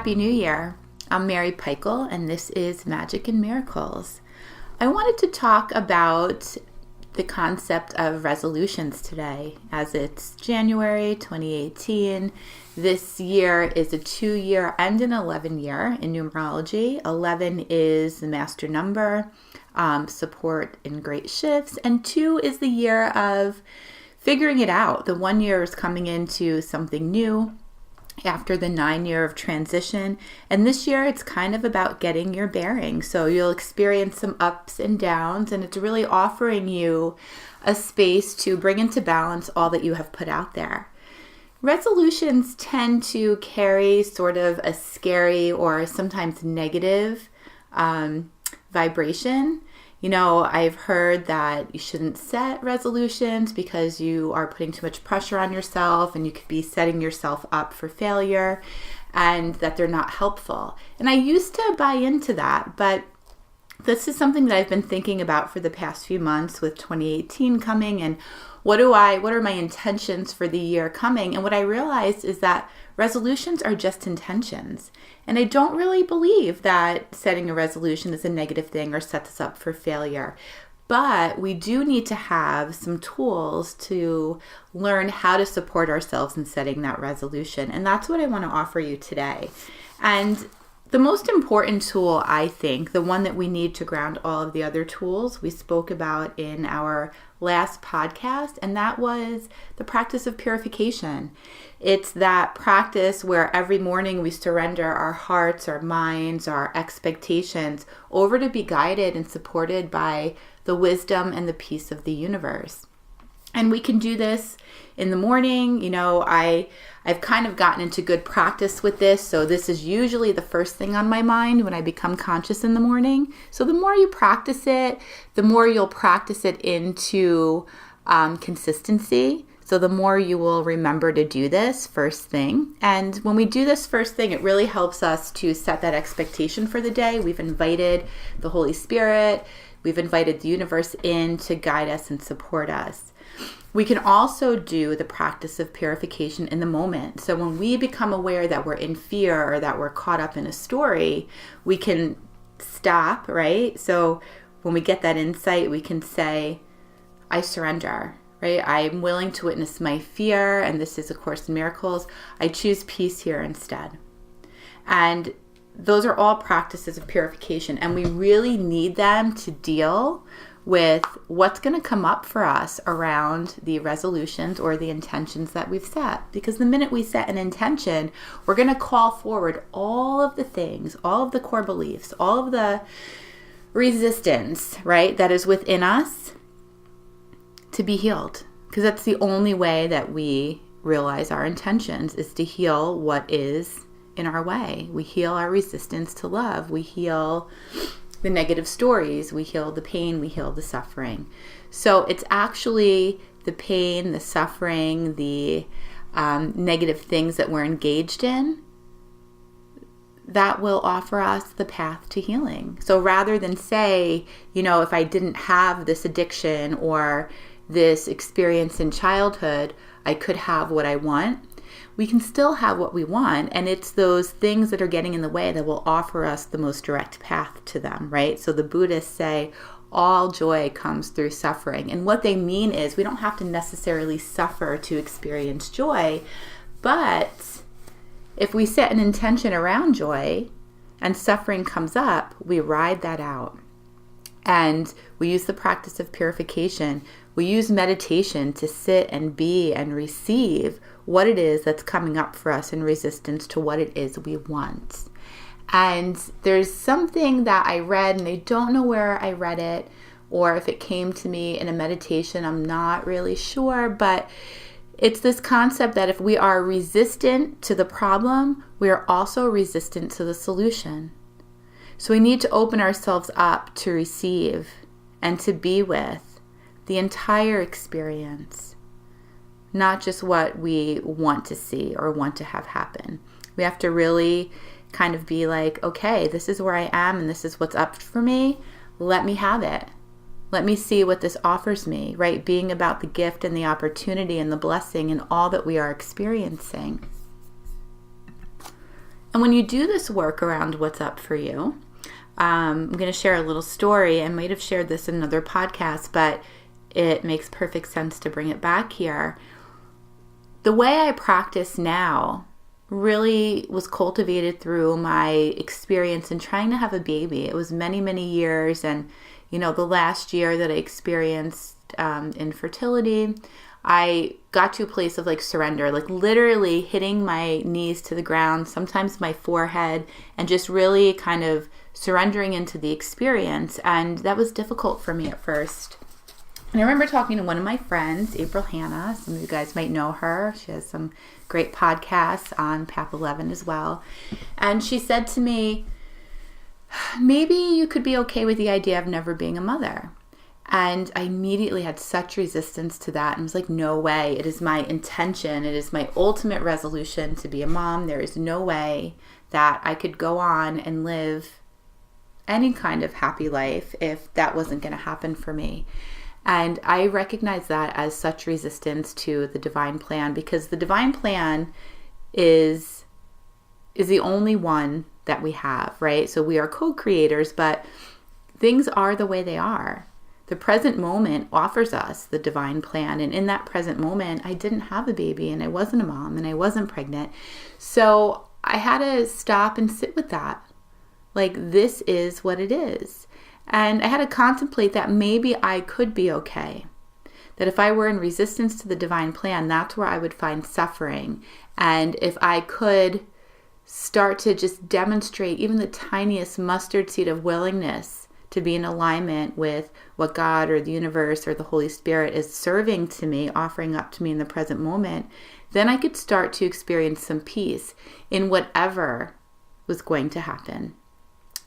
Happy New Year. I'm Mary Peichel, and this is Magic and Miracles. I wanted to talk about the concept of resolutions today, as it's January 2018. This year is a 2-year and an 11 year in numerology. 11 is the master number, support in great shifts, and 2 is the year of figuring it out. The 1 year is coming into something new after the 9 year of transition. And this year it's kind of about getting your bearings. So you'll experience some ups and downs, and it's really offering you a space to bring into balance all that you have put out there. Resolutions tend to carry sort of a scary or sometimes negative vibration. You know, I've heard that you shouldn't set resolutions because you are putting too much pressure on yourself and you could be setting yourself up for failure, and that they're not helpful. And I used to buy into that, but this is something that I've been thinking about for the past few months with 2018 coming, and what are my intentions for the year coming? And what I realized is that resolutions are just intentions. And I don't really believe that setting a resolution is a negative thing or sets us up for failure. But we do need to have some tools to learn how to support ourselves in setting that resolution. And that's what I want to offer you today. And the most important tool, I think, the one that we need to ground all of the other tools, we spoke about in our last podcast, and that was the practice of purification. It's that practice where every morning we surrender our hearts, our minds, our expectations over to be guided and supported by the wisdom and the peace of the universe. And we can do this in the morning. You know, I've kind of gotten into good practice with this. So this is usually the first thing on my mind when I become conscious in the morning. So the more you practice it, the more you'll practice it into consistency. So the more you will remember to do this first thing. And when we do this first thing, it really helps us to set that expectation for the day. We've invited the Holy Spirit. We've invited the universe in to guide us and support us. We can also do the practice of purification in the moment. So when we become aware that we're in fear or that we're caught up in a story, we can stop, right? So when we get that insight, we can say, I surrender, right? I'm willing to witness my fear, and this is A Course in Miracles. I choose peace here instead. And those are all practices of purification, and we really need them to deal with what's going to come up for us around the resolutions or the intentions that we've set. Because the minute we set an intention, we're going to call forward all of the things, all of the core beliefs, all of the resistance, right, that is within us to be healed. Because that's the only way that we realize our intentions, is to heal what is in our way. We heal our resistance to love. We heal the negative stories, we heal the pain, we heal the suffering. So it's actually the pain, the suffering, the negative things that we're engaged in that will offer us the path to healing. So rather than say, you know, if I didn't have this addiction or this experience in childhood, I could have what I want. We can still have what we want, and it's those things that are getting in the way that will offer us the most direct path to them, right? So the Buddhists say all joy comes through suffering. And what they mean is we don't have to necessarily suffer to experience joy, but if we set an intention around joy and suffering comes up, we ride that out. And we use the practice of purification. We use meditation to sit and be and receive what it is that's coming up for us in resistance to what it is we want. And there's something that I read, and I don't know where I read it or if it came to me in a meditation. I'm not really sure, but it's this concept that if we are resistant to the problem, we are also resistant to the solution. So we need to open ourselves up to receive and to be with the entire experience, not just what we want to see or want to have happen. We have to really kind of be like, okay, this is where I am and this is what's up for me. Let me have it. Let me see what this offers me, right? Being about the gift and the opportunity and the blessing and all that we are experiencing. And when you do this work around what's up for you, I'm going to share a little story. I might have shared this in another podcast, but it makes perfect sense to bring it back here. The way I practice now really was cultivated through my experience in trying to have a baby. It was many, many years. And, the last year that I experienced infertility, I got to a place of surrender, literally hitting my knees to the ground, sometimes my forehead, and just really kind of surrendering into the experience. And that was difficult for me at first. And I remember talking to one of my friends, April Hanna. Some of you guys might know her. She has some great podcasts on Path 11 as well. And she said to me, maybe you could be okay with the idea of never being a mother. And I immediately had such resistance to that and was like, no way. It is my intention. It is my ultimate resolution to be a mom. There is no way that I could go on and live any kind of happy life if that wasn't going to happen for me. And I recognize that as such resistance to the divine plan, because the divine plan is the only one that we have, right? So we are co-creators, but things are the way they are. The present moment offers us the divine plan. And in that present moment, I didn't have a baby and I wasn't a mom and I wasn't pregnant. So I had to stop and sit with that. This is what it is. And I had to contemplate that maybe I could be okay. That if I were in resistance to the divine plan, that's where I would find suffering. And if I could start to just demonstrate even the tiniest mustard seed of willingness to be in alignment with what God or the universe or the Holy Spirit is serving to me, offering up to me in the present moment, then I could start to experience some peace in whatever was going to happen.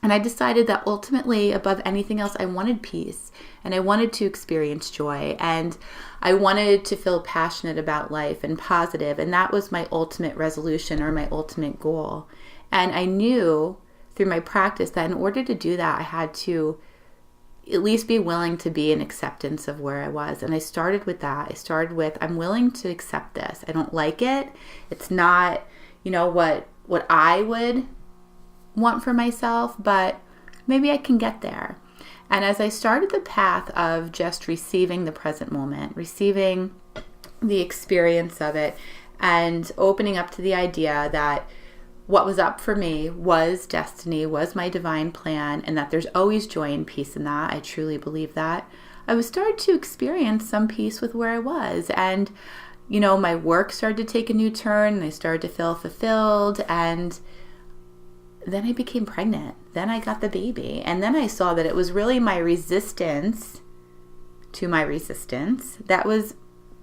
And I decided that ultimately, above anything else, I wanted peace and I wanted to experience joy and I wanted to feel passionate about life and positive. And that was my ultimate resolution or my ultimate goal. And I knew through my practice that in order to do that, I had to at least be willing to be in acceptance of where I was. And I started with that. I started with, I'm willing to accept this. I don't like it. It's not, what I would want for myself, but maybe I can get there. And as I started the path of just receiving the present moment, receiving the experience of it, and opening up to the idea that what was up for me was destiny, was my divine plan, and that there's always joy and peace in that. I truly believe that. I was starting to experience some peace with where I was. And, my work started to take a new turn, and I started to feel fulfilled, and then I became pregnant. Then I got the baby. And then I saw that it was really my resistance to my resistance that was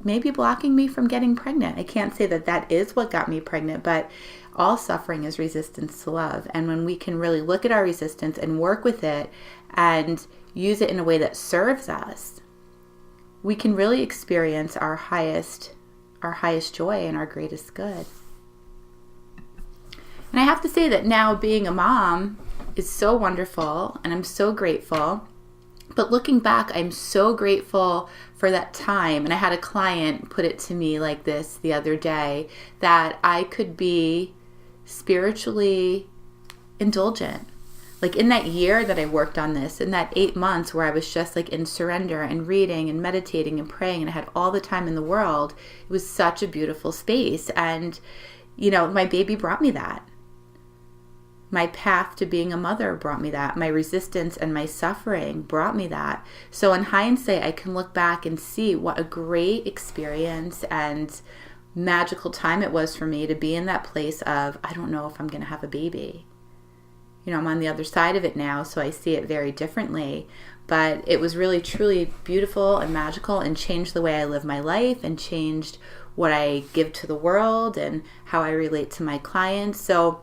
maybe blocking me from getting pregnant. I can't say that that is what got me pregnant, but all suffering is resistance to love. And when we can really look at our resistance and work with it and use it in a way that serves us, we can really experience our highest joy and our greatest good. And I have to say that now being a mom is so wonderful and I'm so grateful. But looking back, I'm so grateful for that time. And I had a client put it to me like this the other day, that I could be spiritually indulgent. In that year that I worked on this, in that 8 months where I was just in surrender and reading and meditating and praying, and I had all the time in the world, it was such a beautiful space. And, my baby brought me that. My path to being a mother brought me that. My resistance and my suffering brought me that. So in hindsight, I can look back and see what a great experience and magical time it was for me to be in that place of, I don't know if I'm going to have a baby. I'm on the other side of it now, so I see it very differently. But it was really, truly beautiful and magical and changed the way I live my life and changed what I give to the world and how I relate to my clients. So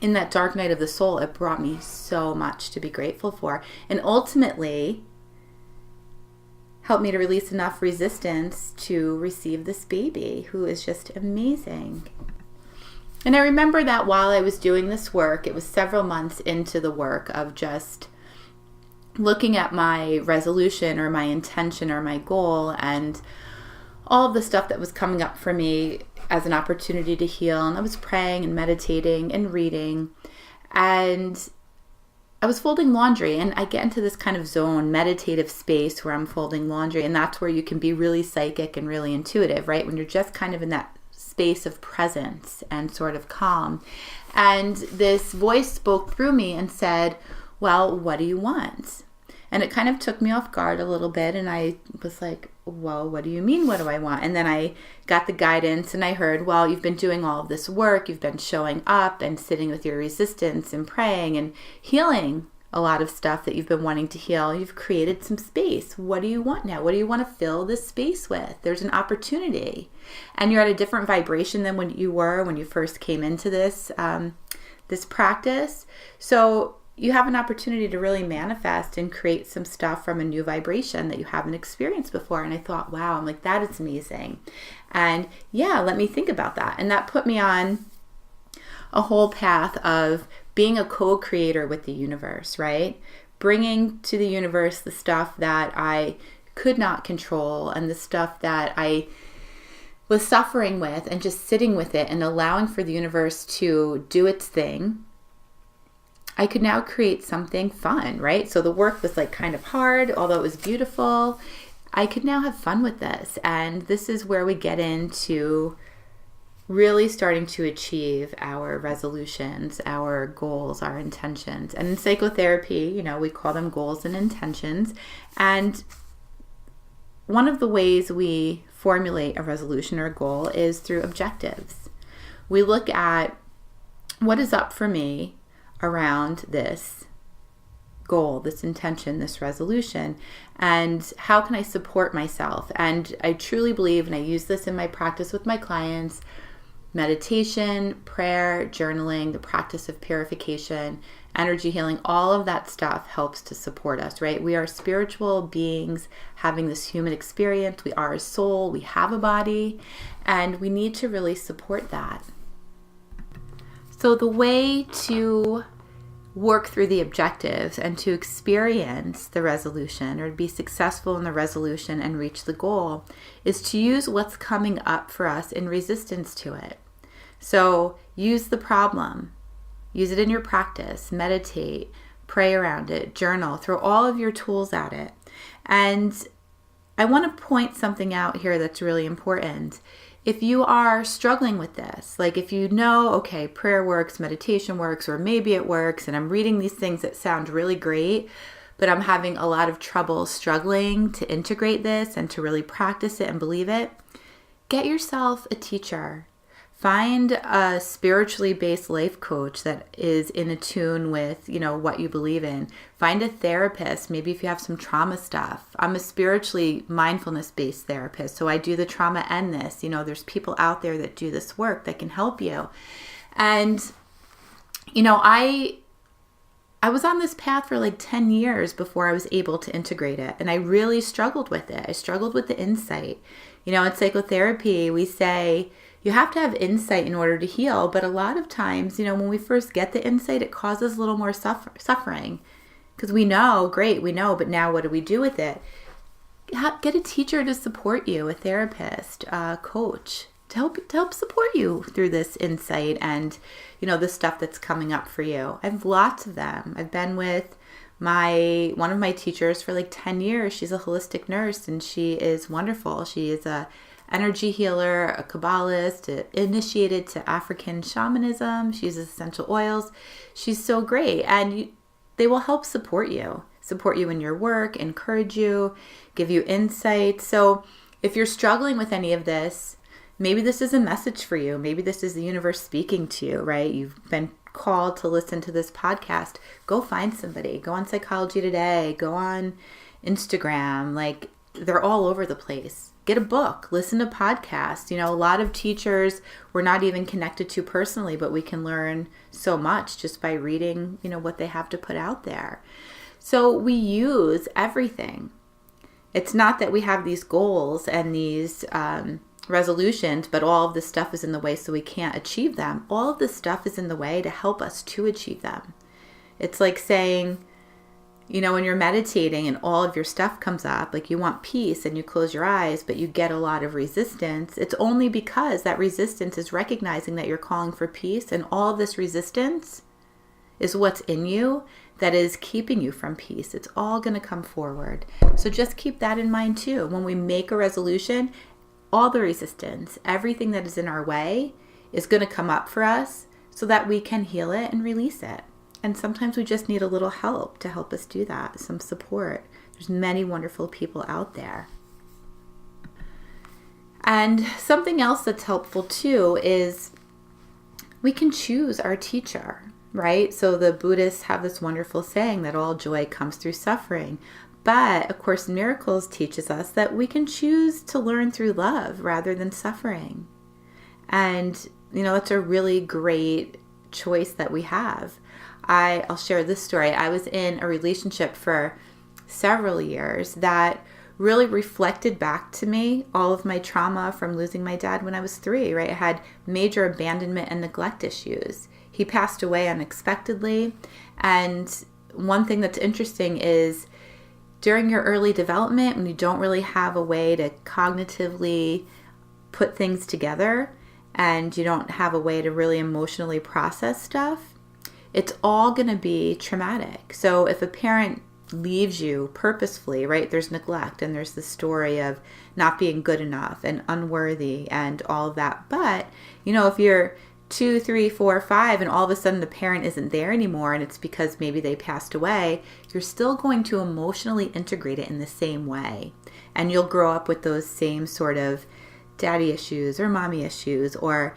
in that dark night of the soul, it brought me so much to be grateful for, and ultimately helped me to release enough resistance to receive this baby who is just amazing. And I remember that while I was doing this work, it was several months into the work of just looking at my resolution or my intention or my goal and all of the stuff that was coming up for me. as an opportunity to heal. And I was praying and meditating and reading. And I was folding laundry, and I get into this kind of zone, meditative space where I'm folding laundry. And that's where you can be really psychic and really intuitive, right? When you're just kind of in that space of presence and sort of calm. And this voice spoke through me and said, well, what do you want? And it kind of took me off guard a little bit. And I was like, well, what do you mean? What do I want? And then I got the guidance and I heard, well, you've been doing all of this work. You've been showing up and sitting with your resistance and praying and healing a lot of stuff that you've been wanting to heal. You've created some space. What do you want now? What do you want to fill this space with? There's an opportunity. And you're at a different vibration than when you were when you first came into this, this practice. So you have an opportunity to really manifest and create some stuff from a new vibration that you haven't experienced before. And I thought, wow, I'm like, that is amazing. And yeah, let me think about that. And that put me on a whole path of being a co-creator with the universe, right? Bringing to the universe the stuff that I could not control and the stuff that I was suffering with, and just sitting with it and allowing for the universe to do its thing. I could now create something fun, right? So the work was like kind of hard, although it was beautiful. I could now have fun with this. And this is where we get into really starting to achieve our resolutions, our goals, our intentions. And in psychotherapy, we call them goals and intentions. And one of the ways we formulate a resolution or a goal is through objectives. We look at what is up for me around this goal, this intention, this resolution, and how can I support myself? And I truly believe, and I use this in my practice with my clients, meditation, prayer, journaling, the practice of purification, energy healing, all of that stuff helps to support us, right? We are spiritual beings having this human experience. We are a soul. We have a body, and we need to really support that. So the way to work through the objectives and to experience the resolution or to be successful in the resolution and reach the goal is to use what's coming up for us in resistance to it. So use the problem, use it in your practice, meditate, pray around it, journal, throw all of your tools at it. And I want to point something out here that's really important. If you are struggling with this, like if you know, okay, prayer works, meditation works, or maybe it works, and I'm reading these things that sound really great, but I'm having a lot of trouble struggling to integrate this and to really practice it and believe it, get yourself a teacher. Find a spiritually based life coach that is in attune with, what you believe in. Find a therapist, maybe if you have some trauma stuff. I'm a spiritually mindfulness-based therapist, so I do the trauma and this. There's people out there that do this work that can help you. And, I was on this path for like 10 years before I was able to integrate it. And I really struggled with it. I struggled with the insight. In psychotherapy, we say, you have to have insight in order to heal, but a lot of times, when we first get the insight, it causes a little more suffering because we know, but now what do we do with it? Get a teacher to support you, a therapist, a coach, to help support you through this insight and, the stuff that's coming up for you. I have lots of them. I've been with one of my teachers for like 10 years. She's a holistic nurse and she is wonderful. She is a energy healer, a Kabbalist, initiated to African shamanism. She uses essential oils. She's so great. And they will help support you in your work, encourage you, give you insight. So if you're struggling with any of this, maybe this is a message for you. Maybe this is the universe speaking to you, right? You've been called to listen to this podcast. Go find somebody. Go on Psychology Today. Go on Instagram. Like, they're all over the place. Get a book, listen to podcasts. A lot of teachers we're not even connected to personally, but we can learn so much just by reading, what they have to put out there. So we use everything. It's not that we have these goals and these resolutions, but all of this stuff is in the way so we can't achieve them. All of this stuff is in the way to help us to achieve them. It's like saying, When you're meditating and all of your stuff comes up, like you want peace and you close your eyes, but you get a lot of resistance, it's only because that resistance is recognizing that you're calling for peace, and all of this resistance is what's in you that is keeping you from peace. It's all going to come forward. So just keep that in mind too. When we make a resolution, all the resistance, everything that is in our way is going to come up for us so that we can heal it and release it. And sometimes we just need a little help to help us do that, some support. There's many wonderful people out there. And something else that's helpful too is we can choose our teacher, right? So the Buddhists have this wonderful saying that all joy comes through suffering. But A Course in Miracles teaches us that we can choose to learn through love rather than suffering. And, it's a really great choice that we have. I'll share this story. I was in a relationship for several years that really reflected back to me all of my trauma from losing my dad when I was 3, right? I had major abandonment and neglect issues. He passed away unexpectedly. And one thing that's interesting is during your early development, when you don't really have a way to cognitively put things together and you don't have a way to really emotionally process stuff, it's all going to be traumatic. So if a parent leaves you purposefully, right, there's neglect and there's the story of not being good enough and unworthy and all of that. But, if you're 2, 3, 4, 5 and all of a sudden the parent isn't there anymore and it's because maybe they passed away, you're still going to emotionally integrate it in the same way. And you'll grow up with those same sort of daddy issues or mommy issues, or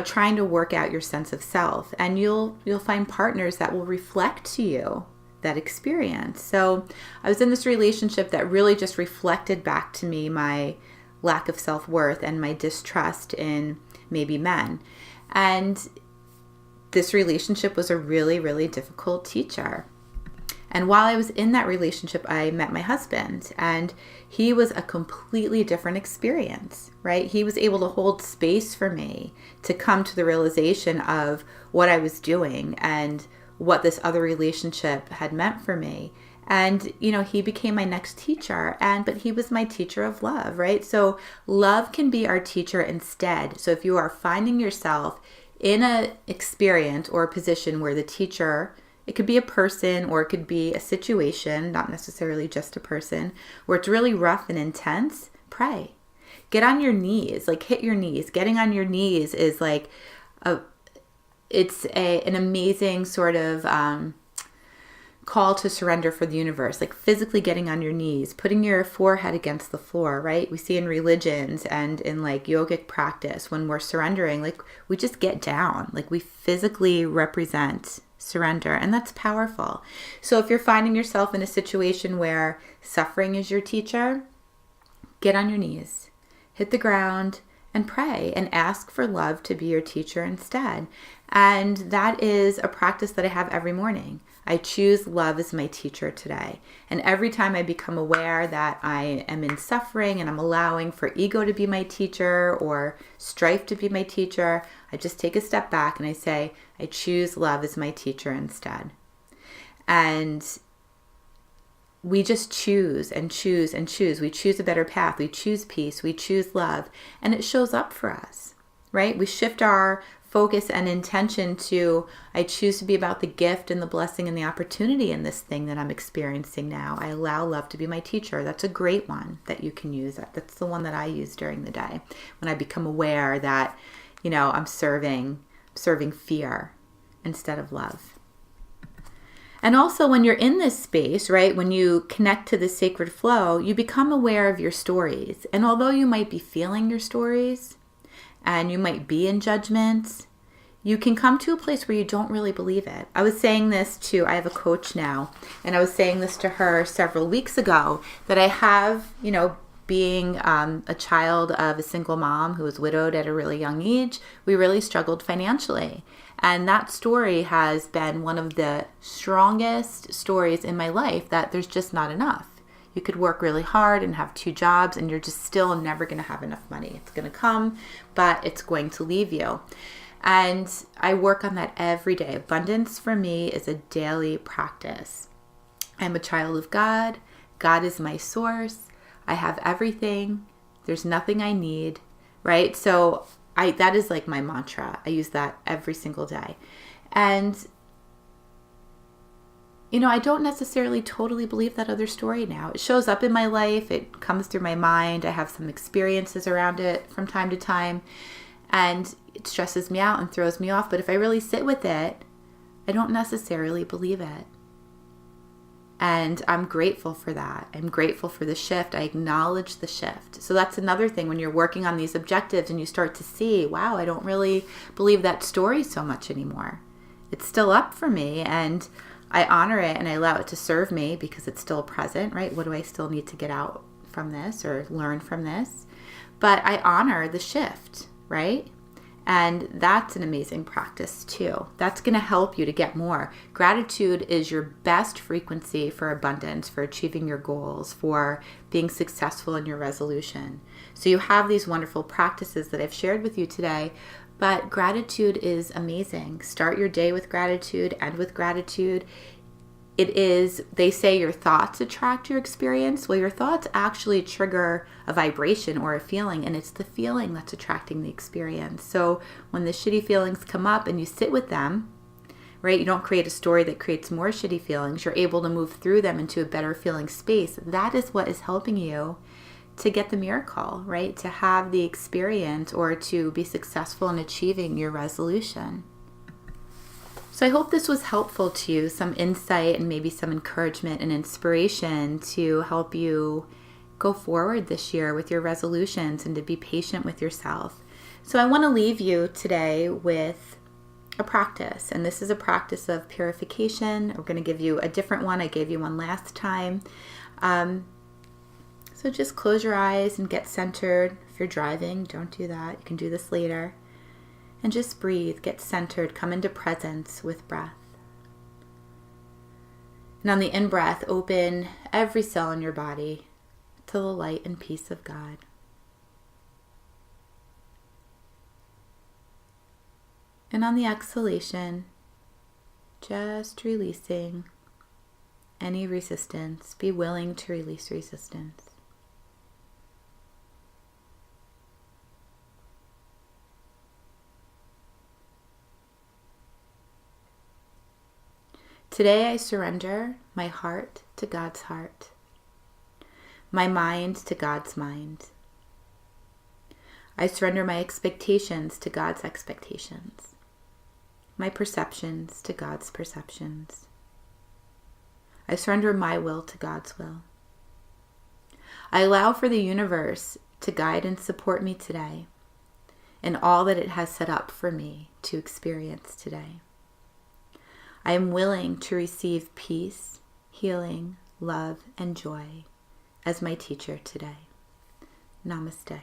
trying to work out your sense of self, and you'll find partners that will reflect to you that experience. So I was in this relationship that really just reflected back to me my lack of self-worth and my distrust in maybe men. And this relationship was a really, really difficult teacher. And while I was in that relationship, I met my husband, and he was a completely different experience, right? He was able to hold space for me to come to the realization of what I was doing and what this other relationship had meant for me. And, he became my next teacher, but he was my teacher of love, right? So love can be our teacher instead. So if you are finding yourself in an experience or a position where the teacher, it could be a person or it could be a situation, not necessarily just a person, where it's really rough and intense, pray. Get on your knees, hit your knees. Getting on your knees is an amazing sort of call to surrender for the universe, physically getting on your knees, putting your forehead against the floor, right? We see in religions and in yogic practice, when we're surrendering, we just get down, we physically represent surrender, and that's powerful. So if you're finding yourself in a situation where suffering is your teacher, get on your knees, hit the ground, and pray and ask for love to be your teacher instead. And that is a practice that I have every morning. I choose love as my teacher today. And every time I become aware that I am in suffering and I'm allowing for ego to be my teacher or strife to be my teacher, I just take a step back and I say, I choose love as my teacher instead. And we just choose and choose and choose. We choose a better path. We choose peace. We choose love. And it shows up for us, right? We shift our focus and intention to, I choose to be about the gift and the blessing and the opportunity in this thing that I'm experiencing now. I allow love to be my teacher. That's a great one that you can use. That's the one that I use during the day when I become aware that, I'm serving fear instead of love. And also when you're in this space, right, when you connect to the sacred flow, you become aware of your stories. And although you might be feeling your stories and you might be in judgment, you can come to a place where you don't really believe it. I was saying this I have a coach now, and I was saying this to her several weeks ago, that I have, being a child of a single mom who was widowed at a really young age, we really struggled financially. And that story has been one of the strongest stories in my life, that there's just not enough. You could work really hard and have 2 jobs and you're just still never going to have enough money. It's going to come, but it's going to leave you. And I work on that every day. Abundance for me is a daily practice. I'm a child of God. God is my source. I have everything. There's nothing I need, right? So that is like my mantra. I use that every single day. And, I don't necessarily totally believe that other story now. It shows up in my life. It comes through my mind. I have some experiences around it from time to time. And it stresses me out and throws me off. But if I really sit with it, I don't necessarily believe it. And I'm grateful for that. I'm grateful for the shift. I acknowledge the shift. So that's another thing when you're working on these objectives and you start to see, wow, I don't really believe that story so much anymore. It's still up for me, and I honor it and I allow it to serve me because it's still present, right? What do I still need to get out from this or learn from this? But I honor the shift, right? And that's an amazing practice too. That's going to help you to get more. Gratitude is your best frequency for abundance, for achieving your goals, for being successful in your resolution. So you have these wonderful practices that I've shared with you today, but gratitude is amazing. Start your day with gratitude, end with gratitude. It is, they say your thoughts attract your experience. Well, your thoughts actually trigger a vibration or a feeling, and it's the feeling that's attracting the experience. So when the shitty feelings come up and you sit with them, right, you don't create a story that creates more shitty feelings. You're able to move through them into a better feeling space. That is what is helping you to get the miracle, right? To have the experience or to be successful in achieving your resolution. So I hope this was helpful to you, some insight and maybe some encouragement and inspiration to help you go forward this year with your resolutions and to be patient with yourself. So I want to leave you today with a practice, and this is a practice of purification. We're going to give you a different one. I gave you one last time. So just close your eyes and get centered. If you're driving, don't do that. You can do this later. And just breathe, get centered, come into presence with breath. And on the in-breath, open every cell in your body to the light and peace of God. And on the exhalation, just releasing any resistance. Be willing to release resistance. Today I surrender my heart to God's heart, my mind to God's mind. I surrender my expectations to God's expectations, my perceptions to God's perceptions. I surrender my will to God's will. I allow for the universe to guide and support me today in all that it has set up for me to experience today. I am willing to receive peace, healing, love, and joy as my teacher today. Namaste.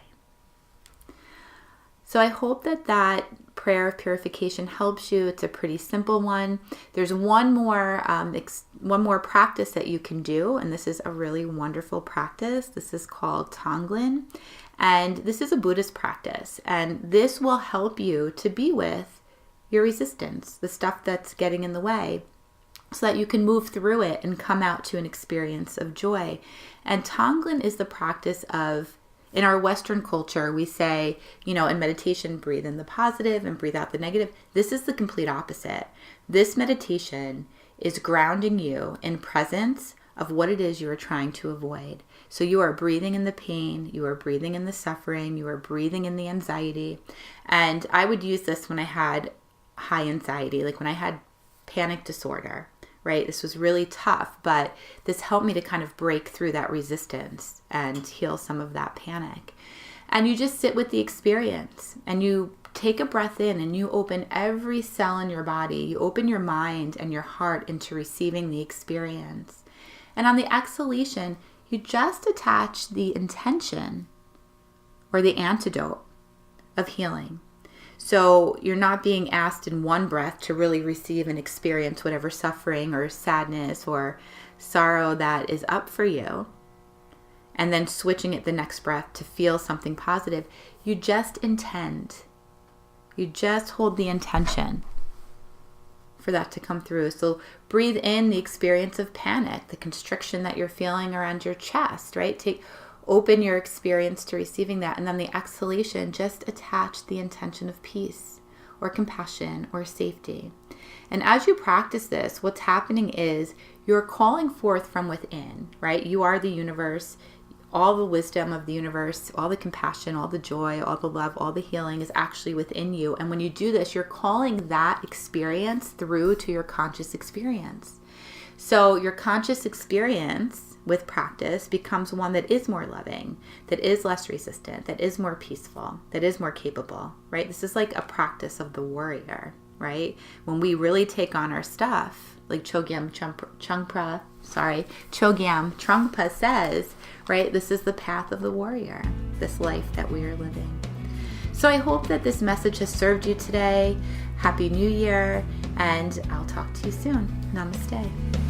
So I hope that prayer of purification helps you. It's a pretty simple one. There's one more practice that you can do, and this is a really wonderful practice. This is called Tonglen, and this is a Buddhist practice, and this will help you to be with your resistance, the stuff that's getting in the way, so that you can move through it and come out to an experience of joy. And Tonglen is the practice of, in our Western culture, we say, in meditation, breathe in the positive and breathe out the negative. This is the complete opposite. This meditation is grounding you in presence of what it is you are trying to avoid. So you are breathing in the pain, you are breathing in the suffering, you are breathing in the anxiety. And I would use this when I had high anxiety, like when I had panic disorder, right? This was really tough, but this helped me to kind of break through that resistance and heal some of that panic. And you just sit with the experience and you take a breath in and you open every cell in your body. You open your mind and your heart into receiving the experience. And on the exhalation, you just attach the intention or the antidote of healing. So you're not being asked in one breath to really receive and experience whatever suffering or sadness or sorrow that is up for you, and then switching it the next breath to feel something positive. You just intend. You just hold the intention for that to come through. So breathe in the experience of panic, the constriction that you're feeling around your chest, right? Open your experience to receiving that. And then the exhalation, just attach the intention of peace or compassion or safety. And as you practice this, what's happening is you're calling forth from within, right? You are the universe. All the wisdom of the universe, all the compassion, all the joy, all the love, all the healing is actually within you. And when you do this, you're calling that experience through to your conscious experience. So your conscious experience with practice becomes one that is more loving, that is less resistant, that is more peaceful, that is more capable, right? This is like a practice of the warrior, right? When we really take on our stuff, like Chogyam Trungpa says, right? This is the path of the warrior, this life that we are living. So I hope that this message has served you today. Happy New Year, and I'll talk to you soon. Namaste.